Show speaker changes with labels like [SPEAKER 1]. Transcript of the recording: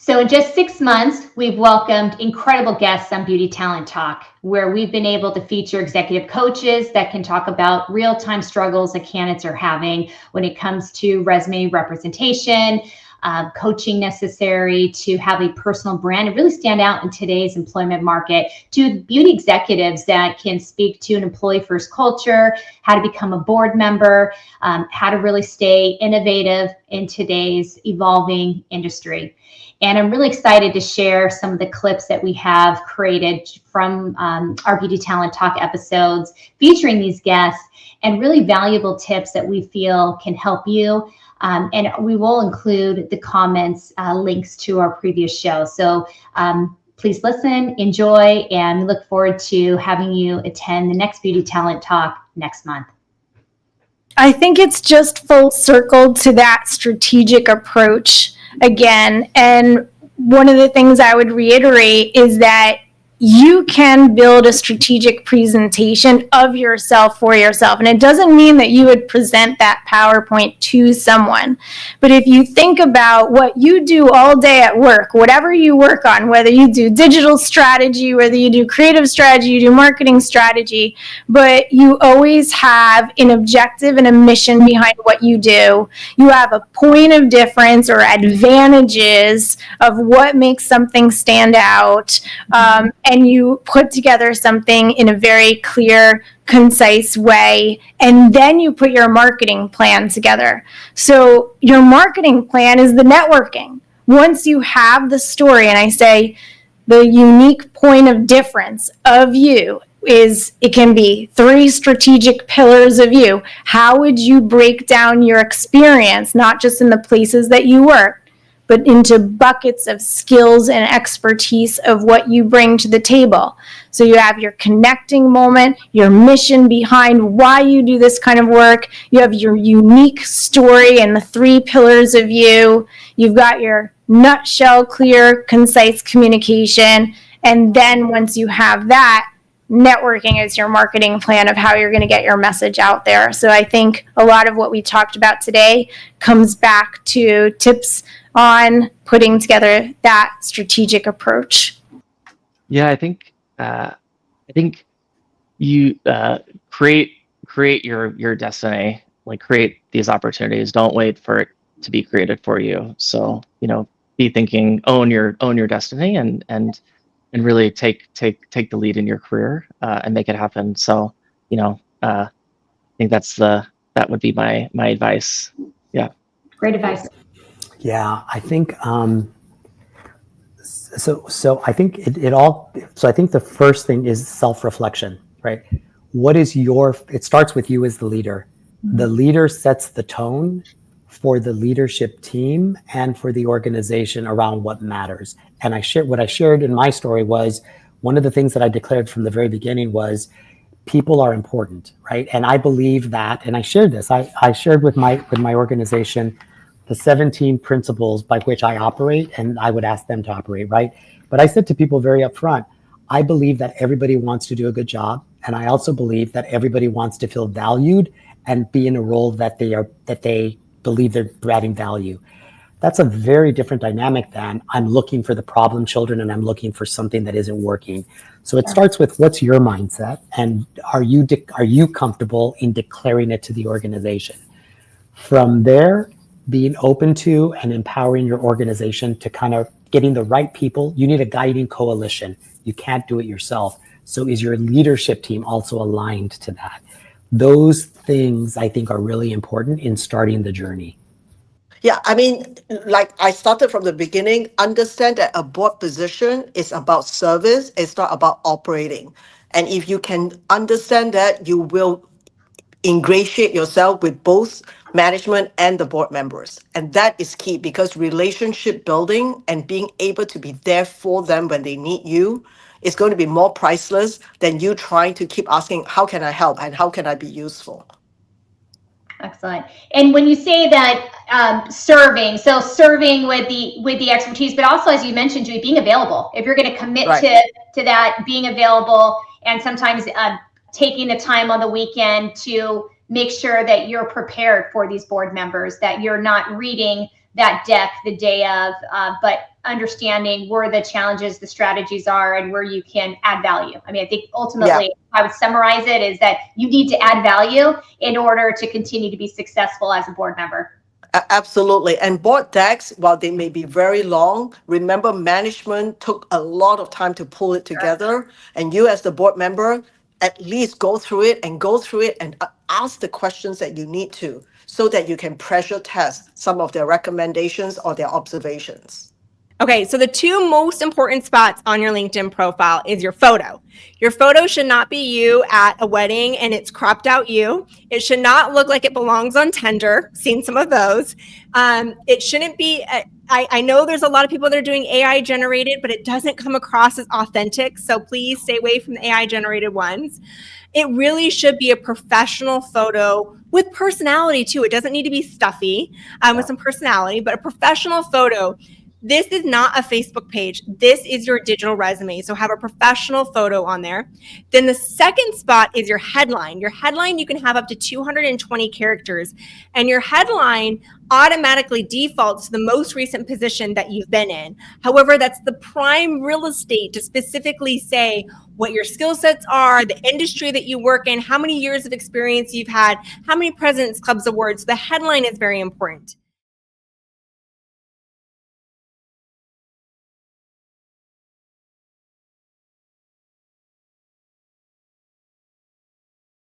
[SPEAKER 1] So in just 6 months, we've welcomed incredible guests on Beauty Talent Talk, where we've been able to feature executive coaches that can talk about real-time struggles that candidates are having when it comes to resume representation, coaching necessary to have a personal brand and really stand out in today's employment market, to beauty executives that can speak to an employee-first culture, how to become a board member, how to really stay innovative in today's evolving industry. And I'm really excited to share some of the clips that we have created from our Beauty Talent Talk episodes featuring these guests and really valuable tips that we feel can help you. And we will include the comments, links to our previous show. So please listen, enjoy, and we look forward to having you attend the next Beauty Talent Talk next month.
[SPEAKER 2] I think it's just full circle to that strategic approach again. And one of the things I would reiterate is that you can build a strategic presentation of yourself for yourself. And it doesn't mean that you would present that PowerPoint to someone. But if you think about what you do all day at work, whatever you work on, whether you do digital strategy, whether you do creative strategy, you do marketing strategy, but you always have an objective and a mission behind what you do. You have a point of difference or advantages of what makes something stand out. And you put together something in a very clear, concise way, and then you put your marketing plan together. So your marketing plan is the networking. Once you have the story, and I say the unique point of difference of you is it can be 3 strategic pillars of you. How would you break down your experience, not just in the places that you work, but into buckets of skills and expertise of what you bring to the table. So you have your connecting moment, your mission behind why you do this kind of work. You have your unique story and the 3 pillars of you. You've got your nutshell, clear, concise communication. And then once you have that, networking is your marketing plan of how you're going to get your message out there. So I think a lot of what we talked about today comes back to tips on putting together that strategic approach.
[SPEAKER 3] Yeah, I think you create your destiny, like create these opportunities. Don't wait for it to be created for you. So, be thinking, own your destiny and really take the lead in your career and make it happen. So, I think that would be my advice. Yeah.
[SPEAKER 1] Great advice.
[SPEAKER 4] Yeah, I think so I think I think the first thing is self-reflection, right? It starts with you as the leader. The leader sets the tone for the leadership team and for the organization around what matters. And what I shared in my story was one of the things that I declared from the very beginning was people are important, right? And I believe that, and I shared this. I shared with my organization the 17 principles by which I operate, and I would ask them to operate, right? But I said to people very upfront, I believe that everybody wants to do a good job, and I also believe that everybody wants to feel valued and be in a role that they believe they're adding value. That's a very different dynamic than I'm looking for the problem children and I'm looking for something that isn't working. So it starts with what's your mindset, and are you comfortable in declaring it to the organization? From there, being open to and empowering your organization to kind of getting the right people. You need a guiding coalition. You can't do it yourself. So is your leadership team also aligned to that? Those things I think are really important in starting the journey.
[SPEAKER 5] Yeah, I mean, like I started from the beginning, understand that a board position is about service, it's not about operating. And if you can understand that, you will ingratiate yourself with both management and the board members. And that is key, because relationship building and being able to be there for them when they need you is going to be more priceless than you trying to keep asking, how can I help and how can I be useful?
[SPEAKER 1] Excellent. And when you say that serving with the expertise, but also, as you mentioned, Julie, being available. If you're going to commit to that, being available, and sometimes taking the time on the weekend to make sure that you're prepared for these board members, that you're not reading that deck the day of, but understanding where the challenges, the strategies are, and where you can add value. I mean, I think ultimately, I would summarize it is that you need to add value in order to continue to be successful as a board member.
[SPEAKER 5] Absolutely. And board decks, while they may be very long, remember management took a lot of time to pull it together. And you as the board member, at least go through it and ask the questions that you need to, so that you can pressure test some of their recommendations or their observations.
[SPEAKER 6] Okay, so the two most important spots on your LinkedIn profile is your photo. Your photo should not be you at a wedding and it's cropped out you. It should not look like it belongs on Tinder. Seen some of those. It shouldn't be, I know there's a lot of people that are doing AI generated, but it doesn't come across as authentic. So please stay away from the AI generated ones. It really should be a professional photo with personality too. It doesn't need to be stuffy with some personality, but a professional photo. This is not a Facebook page. This is your digital resume. So have a professional photo on there. Then the second spot is your headline. Your headline, you can have up to 220 characters. And your headline automatically defaults to the most recent position that you've been in. However, that's the prime real estate to specifically say what your skill sets are, the industry that you work in, how many years of experience you've had, how many President's Clubs awards. The headline is very important.